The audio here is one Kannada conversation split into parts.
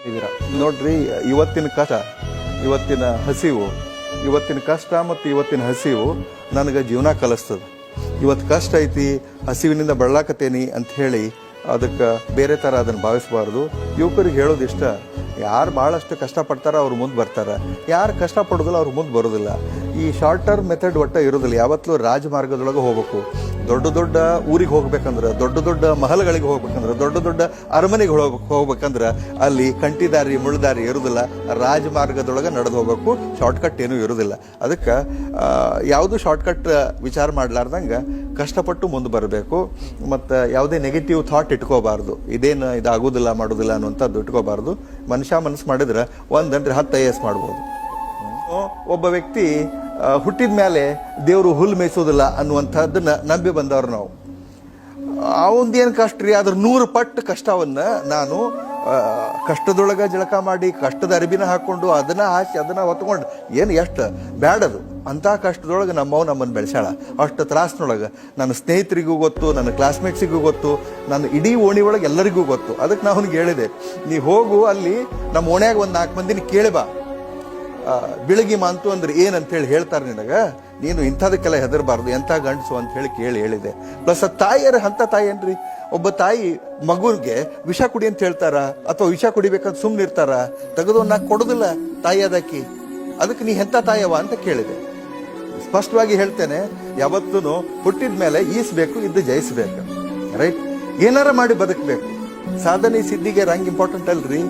ಇದ್ದೀರಾ? ನೋಡ್ರಿ, ಇವತ್ತಿನ ಹಸಿವು, ಇವತ್ತಿನ ಕಷ್ಟ ಮತ್ತು ಇವತ್ತಿನ ಹಸಿವು ನನಗೆ ಜೀವನ ಕಲಿಸ್ತದೆ. ಇವತ್ತು ಕಷ್ಟ ಐತಿ, ಹಸಿವಿನಿಂದ ಬಳಲಾಕತ್ತೇನಿ ಅಂತ ಹೇಳಿ ಅದಕ್ಕೆ ಬೇರೆ ಥರ ಅದನ್ನು ಭಾವಿಸಬಾರ್ದು. ಯುವಕರಿಗೆ ಹೇಳೋದು ಇಷ್ಟ, ಯಾರು ಭಾಳಷ್ಟು ಕಷ್ಟಪಡ್ತಾರ ಅವ್ರು ಮುಂದೆ ಬರ್ತಾರೆ, ಯಾರು ಕಷ್ಟಪಡೋದಿಲ್ಲ ಅವ್ರು ಮುಂದೆ ಬರೋದಿಲ್ಲ. ಈ ಶಾರ್ಟ್ ಟರ್ಮ್ ಮೆಥಡ್ ಒಟ್ಟು ಇರೋದಿಲ್ಲ. ಯಾವತ್ತೂ ರಾಜಮಾರ್ಗದೊಳಗೆ ಹೋಗ್ಬೇಕು. ದೊಡ್ಡ ದೊಡ್ಡ ಊರಿಗೆ ಹೋಗ್ಬೇಕಂದ್ರೆ, ದೊಡ್ಡ ದೊಡ್ಡ ಮಹಲ್ಗಳಿಗೆ ಹೋಗ್ಬೇಕಂದ್ರೆ, ದೊಡ್ಡ ದೊಡ್ಡ ಅರಮನೆಗೆ ಹೋಗ್ಬೇಕಂದ್ರೆ ಅಲ್ಲಿ ಕಂಟಿದಾರಿ ಮುಳ್ದಾರಿ ಇರೋದಿಲ್ಲ. ರಾಜಮಾರ್ಗದೊಳಗೆ ನಡೆದು ಹೋಗ್ಬೇಕು. ಶಾರ್ಟ್ಕಟ್ ಏನೂ ಇರೋದಿಲ್ಲ. ಅದಕ್ಕೆ ಯಾವುದು ಶಾರ್ಟ್ಕಟ್ ವಿಚಾರ ಮಾಡಲಾರ್ದಂಗೆ ಕಷ್ಟಪಟ್ಟು ಮುಂದೆ ಬರಬೇಕು. ಮತ್ತು ಯಾವುದೇ ನೆಗೆಟಿವ್ ಥಾಟ್ ಇಟ್ಕೋಬಾರ್ದು. ಇದಾಗೋದಿಲ್ಲ ಮಾಡೋದಿಲ್ಲ ಅನ್ನುವಂಥದ್ದು ಇಟ್ಕೋಬಾರ್ದು. ಮನುಷ್ಯ ಮನಸ್ಸು ಮಾಡಿದ್ರೆ 1 10 IAS ಮಾಡ್ಬೋದು. ಒಬ್ಬ ವ್ಯಕ್ತಿ ಹುಟ್ಟಿದ ಮೇಲೆ ದೇವರು ಹುಲ್ಲು ಮೇಯಿಸೋದಿಲ್ಲ ಅನ್ನುವಂಥದ್ದನ್ನ ನಂಬಿ ಬಂದವ್ರು ನಾವು. ಅವಂದೇನು ಕಷ್ಟ ರೀ, ಅದ್ರ 100 ಪಟ್ಟು ಕಷ್ಟವನ್ನು ನಾನು ಕಷ್ಟದೊಳಗೆ ಜಳಕ ಮಾಡಿ, ಕಷ್ಟದ ಅರಿಬಿನ ಹಾಕ್ಕೊಂಡು, ಅದನ್ನ ಹಾಕಿ, ಅದನ್ನ ಹೊತ್ಕೊಂಡು, ಏನು ಎಷ್ಟು ಬ್ಯಾಡದು ಅಂಥ ಕಷ್ಟದೊಳಗೆ ನಮ್ಮನ್ನು ಬೆಳೆಸಾಳ. ಅಷ್ಟು ತ್ರಾಸಿನೊಳಗೆ ನನ್ನ ಸ್ನೇಹಿತರಿಗೂ ಗೊತ್ತು, ನನ್ನ ಕ್ಲಾಸ್ಮೇಟ್ಸಿಗೂ ಗೊತ್ತು, ನನ್ನ ಇಡೀ ಓಣಿ ಒಳಗೆ ಎಲ್ಲರಿಗೂ ಗೊತ್ತು. ಅದಕ್ಕೆ ನಾನು ಅವ್ನಿಗೆ ಹೇಳಿದೆ, ನೀ ಹೋಗು ಅಲ್ಲಿ ನಮ್ಮ ಓಣ್ಯಾಗ 4 ಮಂದಿನ ಕೇಳಿ ಬಾ, ಬಿಳಗಿ ಮಾಂತು ಅಂದ್ರೆ ಏನಂತೇಳಿ ಹೇಳ್ತಾರೆ ನಿನಗೆ, ನೀನು ಇಂಥದಕ್ಕೆಲ್ಲ ಹೆದರಬಾರ್ದು, ಎಂಥ ಗಂಡಸು ಅಂತ ಹೇಳಿ ಹೇಳಿದೆ. ಪ್ಲಸ್ ತಾಯಿಯರ ಅಂಥ ತಾಯಿ ಏನ್ರಿ, ಒಬ್ಬ ತಾಯಿ ಮಗುವಿಗೆ ವಿಷ ಕುಡಿ ಅಂತ ಹೇಳ್ತಾರ, ಅಥವಾ ವಿಷ ಕುಡಿಬೇಕಂತ ಸುಮ್ಮನೆ ಇರ್ತಾರ, ತೆಗೆದು ಕೊಡೋದಿಲ್ಲ ತಾಯಿ ಅದಕ್ಕೆ. ಅದಕ್ಕೆ ನೀ ಎಂಥ ತಾಯವ ಅಂತ ಕೇಳಿದೆ. ಸ್ಪಷ್ಟವಾಗಿ ಹೇಳ್ತೇನೆ, ಯಾವತ್ತೂ ಹುಟ್ಟಿದ ಮೇಲೆ ಈಸ್ಬೇಕು, ಇದ್ದು ಜಯಿಸ್ಬೇಕು. ರೈಟ್? ಏನಾರ ಮಾಡಿ ಬದುಕಬೇಕು. ಸಾಧನೆ ಸಿದ್ಧಿಗೆ ರ್ಯಾಂಕ್ ಇಂಪಾರ್ಟೆಂಟ್ ಅಲ್ರಿ.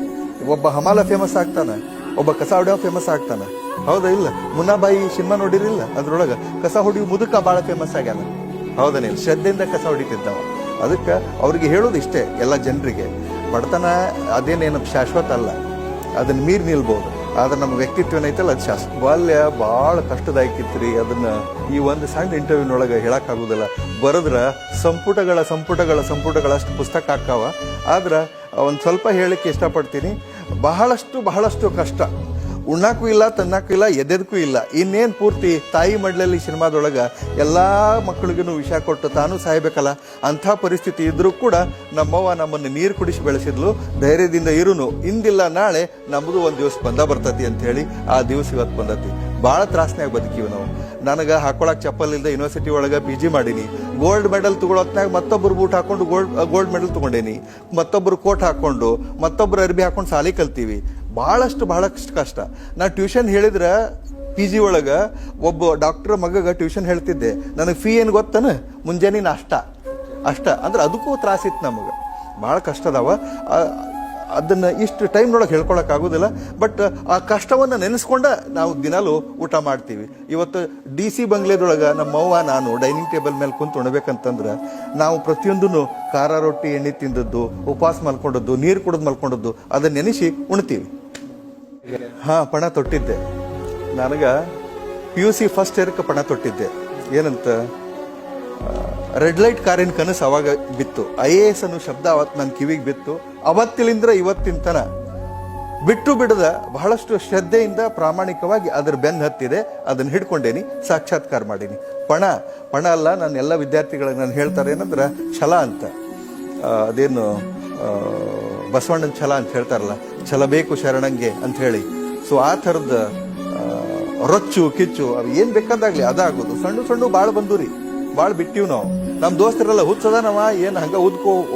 ಒಬ್ಬ ಹಮಾಲ ಫೇಮಸ್ ಆಗ್ತಾನೆ, ಒಬ್ಬ ಕಸ ಹೊಡೆಯೋ ಫೇಮಸ್ ಆಗ್ತಾನ. ಹೌದಾ ಇಲ್ಲ? ಮುನ್ನಾಬಾಯಿ ಸಿನಿಮಾ ನೋಡಿರಿಲ್ಲ? ಅದ್ರೊಳಗೆ ಕಸ ಹೊಡಿಯೋ ಮುದುಕ ಭಾಳ ಫೇಮಸ್ ಆಗ್ಯಾನ. ಹೌದನಿಲ್ಲ? ಶ್ರದ್ಧೆಯಿಂದ ಕಸ ಹೊಡಿತಿದ್ದವ. ಅದಕ್ಕೆ ಅವ್ರಿಗೆ ಹೇಳೋದು ಇಷ್ಟೇ, ಎಲ್ಲ ಜನರಿಗೆ, ಬಡತನ ಅದೇನೇನು ಶಾಶ್ವತ ಅಲ್ಲ, ಅದನ್ನ ಮೀರಿ ನಿಲ್ಬೋದು. ಆದ್ರೆ ನಮ್ಮ ವ್ಯಕ್ತಿತ್ವ ಏನೈತಲ್ಲ ಅದು ಶಾಶ್ವತ. ಬಾಲ್ಯ ಭಾಳ ಕಷ್ಟದಾಯಕಿತ್ರಿ. ಅದನ್ನ ಈ ಒಂದು ಸಣ್ಣ ಇಂಟರ್ವ್ಯೂನೊಳಗೆ ಹೇಳಕ್ಕಾಗೋದಿಲ್ಲ. ಬರೆದ್ರೆ ಸಂಪುಟಗಳಷ್ಟು ಪುಸ್ತಕ ಹಾಕಾವ. ಆದ್ರೆ ಒಂದು ಸ್ವಲ್ಪ ಹೇಳಕ್ಕೆ ಇಷ್ಟಪಡ್ತೀನಿ. ಬಹಳಷ್ಟು ಕಷ್ಟ. ಉಣ್ಣಾಕು ಇಲ್ಲ, ತನ್ನಕ್ಕೂ ಇಲ್ಲ, ಎದೆದಕ್ಕೂ ಇಲ್ಲ. ಇನ್ನೇನು ಪೂರ್ತಿ ತಾಯಿ ಮಡ್ಲಲ್ಲಿ ಸಿನಿಮಾದೊಳಗೆ ಎಲ್ಲ ಮಕ್ಕಳಿಗೂ ವಿಷ ಕೊಟ್ಟು ತಾನು ಸಾಯ್ಬೇಕಲ್ಲ, ಅಂಥ ಪರಿಸ್ಥಿತಿ ಇದ್ರೂ ಕೂಡ ನಮ್ಮವ್ವ ನಮ್ಮನ್ನು ನೀರು ಕುಡಿಸಿ ಬೆಳೆಸಿದ್ಲು. ಧೈರ್ಯದಿಂದ ಇರುನು, ಇಂದಿಲ್ಲ ನಾಳೆ ನಮ್ಮದು ಒಂದು ದಿವಸ ಬರ್ತತಿ ಅಂತ ಹೇಳಿ ಆ ದಿವಸ ಇವತ್ತು ಬಂದತಿ. ಭಾಳ ತ್ರಾಸನ್ಯಾಗ ಬದುಕೀವಿ ನಾವು. ನನಗೆ ಹಾಕೊಳಕ್ಕೆ ಚಪ್ಪಲ್ ಇಲ್ಲದೆ ಯೂನಿವರ್ಸಿಟಿ ಒಳಗೆ PG ಮಾಡೀನಿ. ಗೋಲ್ಡ್ ಮೆಡಲ್ ತಗೊಳತ್ನಾಗ ಮತ್ತೊಬ್ಬರು ಬೂಟ್ ಹಾಕೊಂಡು ಗೋಲ್ಡ್ ಮೆಡಲ್ ತಗೊಂಡೇನಿ. ಮತ್ತೊಬ್ಬರು ಕೋಟ್ ಹಾಕೊಂಡು, ಮತ್ತೊಬ್ಬರು ಅರ್ಬಿ ಹಾಕೊಂಡು ಸಾಲಿ ಕಲ್ತೀವಿ. ಬಹಳಷ್ಟು ಕಷ್ಟ. ನಾ ಟ್ಯೂಷನ್ ಹೇಳಿದ್ರೆ PG ಒಳಗೆ ಒಬ್ಬ ಡಾಕ್ಟರ್ ಮಗಗೆ ಟ್ಯೂಷನ್ ಹೇಳ್ತಿದ್ದೆ. ನನಗೆ ಫೀ ಏನು ಗೊತ್ತನ? ಮುಂಜಾನೆ ಅಷ್ಟ ಅಂದ್ರೆ ಅದಕ್ಕೂ ತ್ರಾಸಿತ್ತು ನಮಗೆ. ಭಾಳ ಕಷ್ಟ ಅದಾವ. ಅದನ್ನು ಇಷ್ಟು ಟೈಮ್ನೊಳಗೆ ಹೇಳ್ಕೊಳಕ್ಕಾಗೋದಿಲ್ಲ. ಬಟ್ ಆ ಕಷ್ಟವನ್ನು ನೆನೆಸ್ಕೊಂಡ ನಾವು ದಿನಾಲೂ ಊಟ ಮಾಡ್ತೀವಿ. ಇವತ್ತು DC ಬಂಗ್ಲೆದೊಳಗೆ ನಮ್ಮವ್ವ ನಾನು ಡೈನಿಂಗ್ ಟೇಬಲ್ ಮೇಲೆ ಕುಂತು ಉಣ್ಬೇಕಂತಂದ್ರೆ ನಾವು ಪ್ರತಿಯೊಂದೂ ಖಾರ ರೊಟ್ಟಿ, ಎಣ್ಣೆ ತಿಂದದ್ದು, ಉಪವಾಸ ಮಲ್ಕೊಂಡದ್ದು, ನೀರು ಕುಡಿದು ಮಲ್ಕೊಂಡದ್ದು, ಅದನ್ನ ನೆನೆಸಿ ಉಣ್ತೀವಿ. ಪಣ ತೊಟ್ಟಿದ್ದೆ. ನನಗೆ PUC ಫಸ್ಟ್ ಇಯರ್ಕ್ಕೆ ಪಣ ತೊಟ್ಟಿದ್ದೆ. ಏನಂತ, ರೆಡ್ ಲೈಟ್ ಕಾರಿನ ಕನಸು ಅವಾಗ ಬಿತ್ತು. IAS ಅನ್ನೋ ಶಬ್ದ ಅವತ್ತು ನನ್ನ ಕಿವಿಗೆ ಬಿತ್ತು. ಅವತ್ತಿಲಿಂದ ಇವತ್ತಿನ ತನ ಬಿಟ್ಟು ಬಿಡದ ಬಹಳಷ್ಟು ಶ್ರದ್ಧೆಯಿಂದ ಪ್ರಾಮಾಣಿಕವಾಗಿ ಅದರ ಬೆನ್ನು ಹತ್ತಿದೆ. ಅದನ್ನು ಹಿಡ್ಕೊಂಡೇನಿ, ಸಾಕ್ಷಾತ್ಕಾರ ಮಾಡೀನಿ. ಪಣ ಅಲ್ಲ. ನಾನು ಎಲ್ಲ ವಿದ್ಯಾರ್ಥಿಗಳಿಗೆ ನಾನು ಹೇಳ್ತಾರೆ ಏನಂದ್ರೆ ಛಲ ಅಂತ. ಅದೇನು ಬಸವಣ್ಣನ ಛಲ ಅಂತ ಹೇಳ್ತಾರಲ್ಲ, ಛಲ ಬೇಕು ಶರಣಂಗೆ ಅಂತ ಹೇಳಿ. ಸೊ ಆ ಥರದ ರೊಚ್ಚು ಕಿಚ್ಚು ಅವು ಏನು ಬೇಕಾದಾಗ್ಲಿ ಅದಾಗೋದು. ಸಣ್ಣ ಭಾಳ ಬಂದೂರಿ, ಭಾಳ ಬಿಟ್ಟಿವ್ ನಾವು. ನಮ್ಮ ದೋಸ್ತರೆಲ್ಲ ಹುಚ್ಚದಾನವ, ಏನು ಹಂಗೆ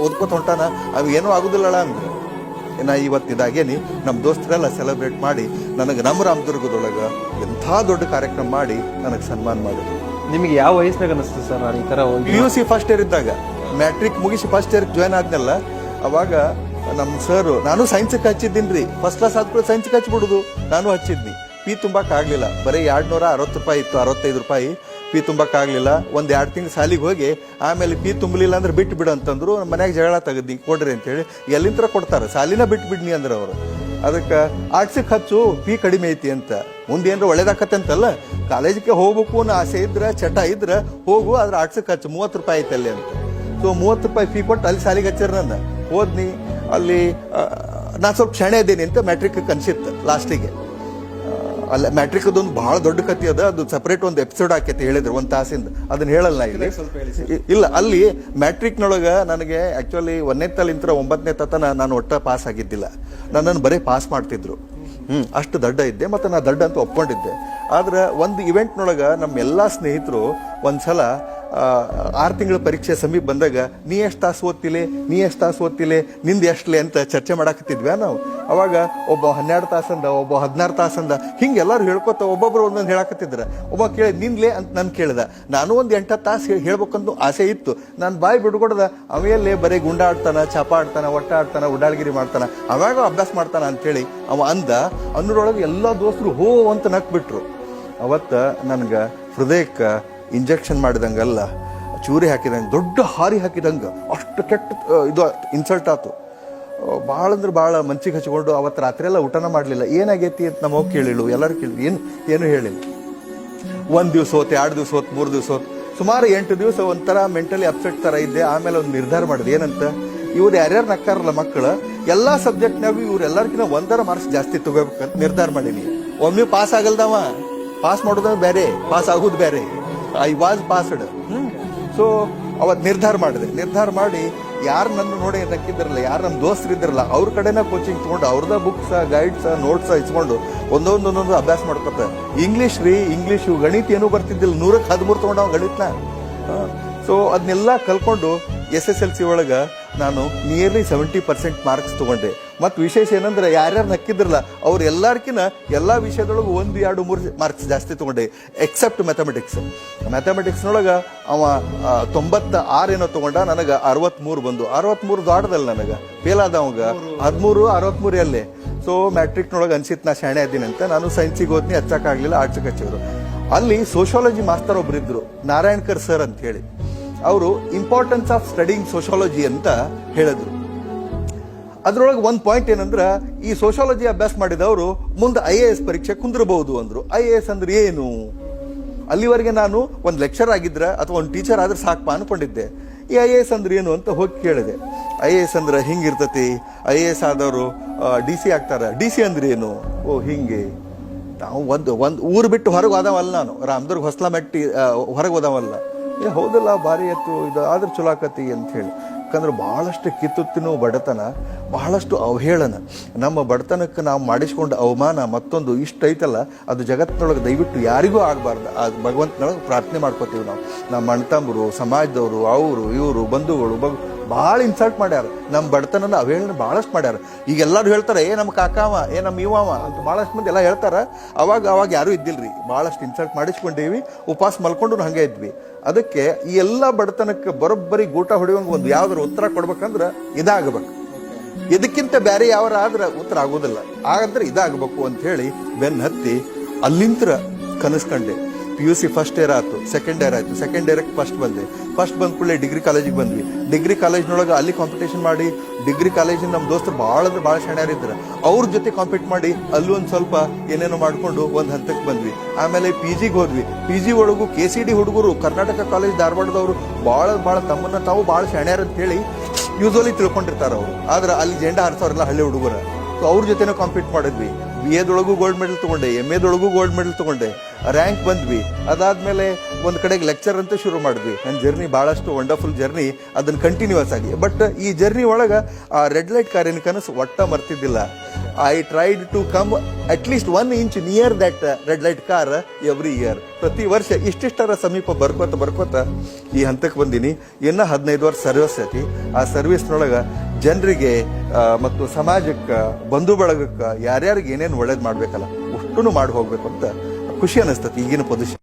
ಓದ್ಕೋತ ಹೊಂಟಾನ, ಅವು ಏನೂ ಆಗೋದಿಲ್ಲಳ ಅಂದ್ರೆ. ನಾ ಇವತ್ತಿದಾಗೇನಿ ನಮ್ಮ ದೋಸ್ತರೆಲ್ಲ ಸೆಲೆಬ್ರೇಟ್ ಮಾಡಿ ನನಗೆ ನಮ್ಮ ರಾಮದುರ್ಗದೊಳಗೆ ಎಂಥ ದೊಡ್ಡ ಕಾರ್ಯಕ್ರಮ ಮಾಡಿ ನನಗೆ ಸನ್ಮಾನ ಮಾಡಿದ್ರು. ನಿಮಗೆ ಯಾವ ವಯಸ್ಸಿನಾಗ ಅನಿಸ್ತು ಸರ್ ನಾನು ಈ ಥರ PUC ಫಸ್ಟ್ ಇಯರ್ ಇದ್ದಾಗ? ಮ್ಯಾಟ್ರಿಕ್ ಮುಗಿಸಿ ಫಸ್ಟ್ ಇಯರ್ ಜಾಯ್ನ್ ಆದ್ನಲ್ಲ, ಅವಾಗ ನಮ್ಮ ಸರ್, ನಾನು ಸೈನ್ಸ್ಗೆ ಹಚ್ಚಿದ್ದೀನಿ ರೀ. ಫಸ್ಟ್ ಕ್ಲಾಸ್ ಆದ್ಮೇಲೆ ಸೈನ್ಸ್ಗೆ ಹಚ್ಬಿಡುದು. ನಾನು ಹಚ್ಚಿದ್ನಿ. ಫೀ ತುಂಬಕ್ಕಾಗಲಿಲ್ಲ. ಬರೀ 260 ರೂಪಾಯಿ ಇತ್ತು, 65 ರೂಪಾಯಿ ಫೀ ತುಂಬಕ್ಕಾಗಲಿಲ್ಲ. 1-2 ತಿಂಗಳು ಸಾಲಿಗೆ ಹೋಗಿ ಆಮೇಲೆ ಫೀ ತುಂಬಲಿಲ್ಲ ಅಂದ್ರೆ ಬಿಟ್ಟು ಬಿಡು ಅಂತಂದ್ರು. ನಮ್ಮ ಮನ್ಯಾಗ ಜಗಳ ತೆಗೆದ್ನಿ, ಕೊಡ್ರಿ ಅಂತೇಳಿ. ಎಲ್ಲಿಂದ ಕೊಡ್ತಾರೆ? ಸಾಲಿನ ಬಿಟ್ಟು ಬಿಡ್ನಿ ಅಂದ್ರೆ ಅವರು. ಅದಕ್ಕೆ ಆರ್ಟ್ಸಿಗೆ ಹಚ್ಚು, ಫೀ ಕಡಿಮೆ ಐತಿ ಅಂತ. ಮುಂದೇನಾರ ಒಳ್ಳೇದಾಕತ್ತೆ ಅಂತಲ್ಲ, ಕಾಲೇಜಿಗೆ ಹೋಗ್ಬೇಕು ಅನ್ನೋ ಆಸೆ ಇದ್ರೆ, ಚಟ ಇದ್ರೆ ಹೋಗು, ಆದ್ರೆ ಆರ್ಟ್ಸಿಗೆ ಹಚ್ಚು, 30 ರೂಪಾಯಿ ಐತೆ ಅಲ್ಲಿ ಅಂತ. ಸೊ 30 ರೂಪಾಯಿ ಫೀ ಕೊಟ್ಟು ಅಲ್ಲಿ ಸಾಲಿಗೆ ಹಚ್ಚಾರ. ನನ್ನ ಹೋದ್ನಿ. ಅಲ್ಲಿ ನಾನು ಸ್ವಲ್ಪ ಕ್ಷಣೆ ಇದ್ದೀನಿ ಅಂತ ಮ್ಯಾಟ್ರಿಕ್ ಕನ್ಸಿತ್ತು ಲಾಸ್ಟಿಗೆ. ಅಲ್ಲ ಮ್ಯಾಟ್ರಿಕ್ದೊಂದು ಬಹಳ ದೊಡ್ಡ ಕಥೆ ಅದ, ಅದು ಸಪರೇಟ್ ಒಂದು ಎಪಿಸೋಡ್ ಹಾಕೈತಿ ಹೇಳಿದ್ರು 1 ತಾಸಿಂದ, ಅದನ್ನ ಹೇಳಲ್ಲ ಇಲ್ಲಿ. ಇಲ್ಲ, ಅಲ್ಲಿ ಮ್ಯಾಟ್ರಿಕ್ನೊಳಗ ನನಗೆ ಆಕ್ಚುಲಿ 1ನೇ ತಲಿಂತ್ರ 9ನೇ ತನ ನಾನು ಒಟ್ಟ ಪಾಸ್ ಆಗಿದ್ದಿಲ್ಲ, ನನ್ನನ್ನು ಬರೀ ಪಾಸ್ ಮಾಡ್ತಿದ್ರು. ಅಷ್ಟು ದಡ್ಡ ಇದ್ದೆ, ಮತ್ತು ನಾ ದಡ್ಡ ಅಂತ ಒಪ್ಕೊಂಡಿದ್ದೆ. ಆದ್ರೆ ಒಂದು ಇವೆಂಟ್ನೊಳಗೆ ನಮ್ಮ ಎಲ್ಲ ಸ್ನೇಹಿತರು ಒಂದ್ಸಲ 6 ತಿಂಗಳ ಪರೀಕ್ಷೆ ಸಮೀಪ ಬಂದಾಗ ನೀ ಎಷ್ಟು ತಾಸು ಓದ್ತಿಲೆ ನಿಂದು ಎಷ್ಟಲೆ ಅಂತ ಚರ್ಚೆ ಮಾಡಾಕತ್ತಿದ್ವಿ ನಾವು. ಅವಾಗ ಒಬ್ಬ 12 ತಾಸಂದ, ಒಬ್ಬ 16 ತಾಸಂದ, ಹಿಂಗೆ ಎಲ್ಲರೂ ಹೇಳ್ಕೊತ ಒಬ್ಬೊಬ್ರು ಒಂದೊಂದು ಹೇಳಾಕತ್ತಿದ್ರ. ಒಬ್ಬ ಕೇಳಿ ನಿನ್ಲೆ ಅಂತ ನಾನು ಕೇಳ್ದ. ನಾನು ಒಂದು 8 ತಾಸು ಹೇಳ್ಬೇಕಂತ ಆಸೆ ಇತ್ತು. ನಾನು ಬಾಯಿ ಬಿಡ್ಕೊಡ್ದ, ಅವೆಲ್ಲೇ ಬರೀ ಗುಂಡ ಆಡ್ತಾನ, ಚಾಪ ಆಡ್ತಾನ, ಒಟ್ಟ ಆಡ್ತಾನ, ಉಡಾಳ್ಗಿರಿ ಮಾಡ್ತಾನ, ಅವಾಗ ಅಭ್ಯಾಸ ಮಾಡ್ತಾನ ಅಂತೇಳಿ ಅವ ಅಂದ. ಅನ್ನೋರೊಳಗೆ ಎಲ್ಲ ದೋಸ್ತರು ಹೋ ಅಂತ ನಕ್ಬಿಟ್ರು. ಅವತ್ತ ನನಗೆ ಹೃದಯಕ್ಕೆ ಇಂಜೆಕ್ಷನ್ ಮಾಡಿದಂಗಲ್ಲ, ಚೂರಿ ಹಾಕಿದಂಗೆ, ದೊಡ್ಡ ಹಾರಿ ಹಾಕಿದಂಗೆ, ಅಷ್ಟು ಕೆಟ್ಟ ಇದು ಇನ್ಸಲ್ಟ್ ಆಯ್ತು. ಭಾಳ ಅಂದ್ರೆ ಭಾಳ ಮನ್ಸಿಗೆ ಹಚ್ಕೊಂಡು ಅವತ್ತು ರಾತ್ರಿ ಎಲ್ಲ ಊಟನ ಮಾಡಲಿಲ್ಲ. ಏನಾಗೈತಿ ಅಂತ ನಮಗೆ ಕೇಳಿಳು, ಎಲ್ಲರೂ ಕೇಳಿದ್ರು, ಏನು ಹೇಳಿಲ್ಲ. 1 ದಿವಸ ಹೋತ್, 2 ದಿವಸ ಹೋತ್, 3 ದಿವಸ ಹೋತ್, ಸುಮಾರು 8 ದಿವಸ ಒಂಥರ ಮೆಂಟಲಿ ಅಪ್ಸೆಟ್ ಥರ ಇದ್ದೆ. ಆಮೇಲೆ ಒಂದು ನಿರ್ಧಾರ ಮಾಡಿದೆ, ಏನಂತ, ಇವ್ರು ಯಾರ್ಯಾರು ನಕ್ಕಾರಲ್ಲ ಮಕ್ಕಳು, ಎಲ್ಲ ಸಬ್ಜೆಕ್ಟ್ನಾಗೂ ಇವ್ರು ಎಲ್ಲರಿಗಿಂತ 1 ಮಾರ್ಕ್ಸ್ ಜಾಸ್ತಿ ತಗೋಬೇಕಂತ ನಿರ್ಧಾರ ಮಾಡೀನಿ. ಒಮ್ಮೆ ಪಾಸ್ ಆಗಲ್ದವ, ಪಾಸ್ ಮಾಡೋದು ಬೇರೆ, ಪಾಸ್ ಆಗೋದು ಬೇರೆ. I was passed. ಸೊ ಅವತ್ತು ನಿರ್ಧಾರ ಮಾಡಿ ಯಾರು ನನ್ನ ನೋಡಿ ನಕ್ಕಿದ್ರಲ್ಲ, ಯಾರು ನಮ್ಮ ದೋಸ್ತರಿದ್ರಲ್ಲ, ಅವ್ರ ಕಡೆನ ಕೋಚಿಂಗ್ ತೊಗೊಂಡು ಅವ್ರದ ಬುಕ್ಸ್, ಗೈಡ್ಸ್, ನೋಟ್ಸ್ ಇಸ್ಕೊಂಡು ಒಂದೊಂದು ಅಭ್ಯಾಸ ಮಾಡ್ಕೊತ. ಇಂಗ್ಲೀಷು ಗಣಿತ ಏನೂ ಬರ್ತಿದ್ದಿಲ್ಲ, 100ಕ್ಕೆ 13 ತೊಗೊಂಡು ಅವ್ನು ಗಣಿತನ. ಸೊ ಅದನ್ನೆಲ್ಲ ಕಲ್ಕೊಂಡು SSLC ಒಳಗೆ ನಾನು ನಿಯರ್ಲಿ 70% ಮಾರ್ಕ್ಸ್ ತೊಗೊಂಡೆ. ಮತ್ತು ವಿಶೇಷ ಏನಂದ್ರೆ ಯಾರ್ಯಾರು ನಕ್ಕಿದ್ರಲ್ಲ ಅವ್ರು ಎಲ್ಲರಿಗಿನ ಎಲ್ಲ ವಿಷಯದೊಳಗೆ 1, 2, 3 ಮಾರ್ಕ್ಸ್ ಜಾಸ್ತಿ ತೊಗೊಂಡೆ, ಎಕ್ಸೆಪ್ಟ್ ಮ್ಯಾಥಮೆಟಿಕ್ಸ್ನೊಳಗೆ ಅವ 96 ಏನೋ ತೊಗೊಂಡ, ನನಗೆ 63 ಬಂದು. 63 ದಾಟದಲ್ಲ ನನಗೆ, ಫೇಲ್ ಆದವಾಗ 13, 63 ಅಲ್ಲೇ. ಸೊ ಮ್ಯಾಟ್ರಿಕ್ನೊಳಗೆ ಅನ್ಸಿತ್ತು ನಾ ಶಾಣೆ ಅದ್ದೀನಿ ಅಂತ. ನಾನು ಸೈನ್ಸಿಗೆ ಹೋದ್ನಿ, ಹಚ್ಚಕ್ಕಾಗಲಿಲ್ಲ, ಆರ್ಟ್ಸ್ಗೆ ಹಚ್ಚಿದ್ರು. ಅಲ್ಲಿ ಸೋಷಿಯಾಲಜಿ ಮಾಸ್ತರ್ ಒಬ್ರು ಇದ್ರು, ನಾರಾಯಣ್ಕರ್ ಸರ್ ಅಂತ ಹೇಳಿ. ಅವರು ಇಂಪಾರ್ಟೆನ್ಸ್ ಆಫ್ ಸ್ಟಡಿಂಗ್ ಸೋಷಿಯಾಲಜಿ ಅಂತ ಹೇಳಿದ್ರು. ಅದ್ರೊಳಗೆ ಒಂದು ಪಾಯಿಂಟ್ ಏನಂದ್ರೆ, ಈ ಸೋಷಿಯಾಲಜಿ ಅಭ್ಯಾಸ ಮಾಡಿದವರು ಮುಂದೆ IAS ಪರೀಕ್ಷೆ ಕುಂದ್ರಬಹುದು ಅಂದ್ರು. IAS ಅಂದ್ರೆ ಏನು? ಅಲ್ಲಿವರೆಗೆ ನಾನು ಒಂದು ಲೆಕ್ಚರ್ ಆಗಿದ್ರೆ ಅಥವಾ ಒಂದು ಟೀಚರ್ ಆದ್ರೆ ಸಾಕಪ್ಪ ಅನ್ಕೊಂಡಿದ್ದೆ. ಈ IAS ಅಂದ್ರೆ ಏನು ಅಂತ ಹೋಗಿ ಕೇಳಿದೆ. IAS ಅಂದ್ರೆ ಹಿಂಗಿರ್ತತಿ, IAS ಆದವರು DC ಆಗ್ತಾರೆ. DC ಅಂದ್ರೆ ಏನು? ಓ ಹಿಂಗೆ. ನಾವು ಒಂದು ಊರು ಬಿಟ್ಟು ಹೊರಗೆ ಹೋದವಲ್ಲ, ನಾನು ರಾಮದುರ್ಗ ಹೊಸ್ಲಾ ಮೆಟ್ಟಿ ಹೊರಗೆ ಹೋದವಲ್ಲ. ಹೌದಲ್ಲ, ಭಾರಿ ಎತ್ತು ಇದು ಆದ್ರೆ ಚಲೋ ಆಕತಿ ಅಂತ ಹೇಳಿ. ಯಾಕಂದ್ರೆ ಬಹಳಷ್ಟು ಕಿತ್ತುತ್ತಿನೋ ಬಡತನ, ಬಹಳಷ್ಟು ಅವಹೇಳನ, ನಮ್ಮ ಬಡತನಕ್ಕೆ ನಾವು ಮಾಡಿಸ್ಕೊಂಡು ಅವಮಾನ ಮತ್ತೊಂದು ಇಷ್ಟ ಐತಲ್ಲ, ಅದು ಜಗತ್ತಿನೊಳಗೆ ದಯವಿಟ್ಟು ಯಾರಿಗೂ ಆಗಬಾರ್ದು. ಆ ಭಗವಂತನೊಳಗೆ ಪ್ರಾರ್ಥನೆ ಮಾಡ್ಕೋತೀವಿ ನಾವು. ನಮ್ಮ ಅಣ್ತಂಬರು, ಸಮಾಜದವರು, ಅವರು ಇವರು ಬಂಧುಗಳು ಭಾಳ ಇನ್ಸಲ್ಟ್ ಮಾಡ್ಯಾರ, ನಮ್ಮ ಬಡತನನ ಅವಹೇಳನ ಭಾಳಷ್ಟು ಮಾಡ್ಯಾರ. ಈಗ ಎಲ್ಲರೂ ಹೇಳ್ತಾರೆ, ನಮ್ಮ ಕಾಕಾವ, ನಮ್ಮ ಇವಾವ ಅಂತ ಭಾಳಷ್ಟು ಮಂದಿ ಎಲ್ಲ ಹೇಳ್ತಾರೆ. ಅವಾಗ ಯಾರೂ ಇದ್ದಿಲ್ರಿ, ಭಾಳಷ್ಟು ಇನ್ಸಲ್ಟ್ ಮಾಡಿಸ್ಕೊಂಡೀವಿ, ಉಪವಾಸ ಮಲ್ಕೊಂಡು ಹಂಗೆ ಇದ್ವಿ. ಅದಕ್ಕೆ ಈ ಎಲ್ಲ ಬಡತನಕ್ಕೆ ಬರೋಬ್ಬರಿ ಗೂಟ ಹೊಡೆಯುವಂಗೆ ಒಂದು ಯಾವ್ದಾರು ಉತ್ತರ ಕೊಡ್ಬೇಕಂದ್ರೆ ಇದಾಗಬೇಕು. ಇದಕ್ಕಿಂತ ಬೇರೆ ಯಾವ್ದಾರ ಆದ್ರೆ ಉತ್ತರ ಆಗೋದಿಲ್ಲ. ಹಾಗಂದ್ರೆ ಇದಾಗಬೇಕು ಅಂತ ಹೇಳಿ ಬೆನ್ನು ಹತ್ತಿ ಅಲ್ಲಿಂತ್ರ ಕನಸ್ಕೊಂಡೆ. PUC ಫಸ್ಟ್ ಇಯರ್ ಆಯ್ತು, ಸೆಕೆಂಡ್ ಇಯರ್ ಆಯ್ತು, ಸೆಕೆಂಡ್ ಇಯರ್ಗೆ ಫಸ್ಟ್ ಬಂದ ಕೂಡಲೇ ಡಿಗ್ರಿ ಕಾಲೇಜಿಗೆ ಬಂದ್ವಿ. ಡಿಗ್ರಿ ಕಾಲೇಜ್ನೊಳಗೆ ಅಲ್ಲಿ ಕಾಂಪಿಟೇಷನ್ ಮಾಡಿ, ಡಿಗ್ರಿ ಕಾಲೇಜಿನ ನಮ್ಮ ದೋಸ್ತರು ಭಾಳ ಶಾಣ್ಯಾರಿದ್ರು, ಅವ್ರ ಜೊತೆ ಕಾಂಪೀಟ್ ಮಾಡಿ ಅಲ್ಲೂ ಒಂದು ಸ್ವಲ್ಪ ಏನೇನೋ ಮಾಡಿಕೊಂಡು ಒಂದು ಹಂತಕ್ಕೆ ಬಂದ್ವಿ. ಆಮೇಲೆ PGಗೆ ಹೋದ್ವಿ. PG ಒಳಗೂ KCD ಹುಡುಗರು, ಕರ್ನಾಟಕ ಕಾಲೇಜ್ ಧಾರವಾಡದವರು ಭಾಳ ತಮ್ಮನ್ನ ತಾವು ಭಾಳ ಶಾಣ್ಯಾರ ಅಂತ ಹೇಳಿ ಯೂಸ್ವಲಿ ತಿಳ್ಕೊಂಡಿರ್ತಾರೆ ಅವರು. ಆದ್ರೆ ಅಲ್ಲಿ ಜೆಂಡಾ ಹಾರಿಸೋರೆಲ್ಲ ಹಳ್ಳಿ ಹುಡುಗರ. ಸೊ ಅವ್ರ ಜೊತೆನೂ ಕಾಂಪೀಟ್ ಮಾಡಿದ್ವಿ. BA ದೊಳಗೂ ಗೋಲ್ಡ್ ಮೆಡಲ್ ತೊಗೊಂಡೆ, MA ದೊಳಗೂ ಗೋಲ್ಡ್ ಮೆಡಲ್ ತೊಗೊಂಡೆ, ರ್ಯಾಂಕ್ ಬಂದ್ವಿ. ಅದಾದ್ಮೇಲೆ ಒಂದು ಕಡೆಗೆ ಲೆಕ್ಚರ್ ಅಂತ ಶುರು ಮಾಡಿದ್ವಿ. ನನ್ನ ಜರ್ನಿ ಭಾಳಷ್ಟು ವಂಡರ್ಫುಲ್ ಜರ್ನಿ, ಅದನ್ನು ಕಂಟಿನ್ಯೂಸ್ ಆಗಿ. ಬಟ್ ಈ ಜರ್ನಿ ಒಳಗೆ ಆ ರೆಡ್ ಲೈಟ್ ಕಾರಿನ ಕನಸು ಒಟ್ಟ ಮರ್ತಿದ್ದಿಲ್ಲ. I tried to come at least 1 inch near that red light car every year. ಪ್ರತಿ ವರ್ಷ ಇಷ್ಟಿಷ್ಟರ ಸಮೀಪ ಬರ್ಕೋತ ಈ ಹಂತಕ್ಕೆ ಬಂದೀನಿ. ಇನ್ನು 15 ವರ್ಷ ಸರ್ವಿಸ್ ಐತಿ. ಆ ಸರ್ವಿಸ್ನೊಳಗೆ ಜನರಿಗೆ ಮತ್ತು ಸಮಾಜಕ್ಕೆ, ಬಂಧು ಬಳಗಕ್ಕೆ, ಯಾರ್ಯಾರಿಗೆ ಏನೇನು ಒಳ್ಳೇದು ಮಾಡ್ಬೇಕಲ್ಲ ಅಷ್ಟೂ ಮಾಡಿ ಹೋಗ್ಬೇಕು ಅಂತ ಖುಷಿ ಅನಿಸ್ತತಿ ಈಗಿನ ಪೊಸಿಷನ್.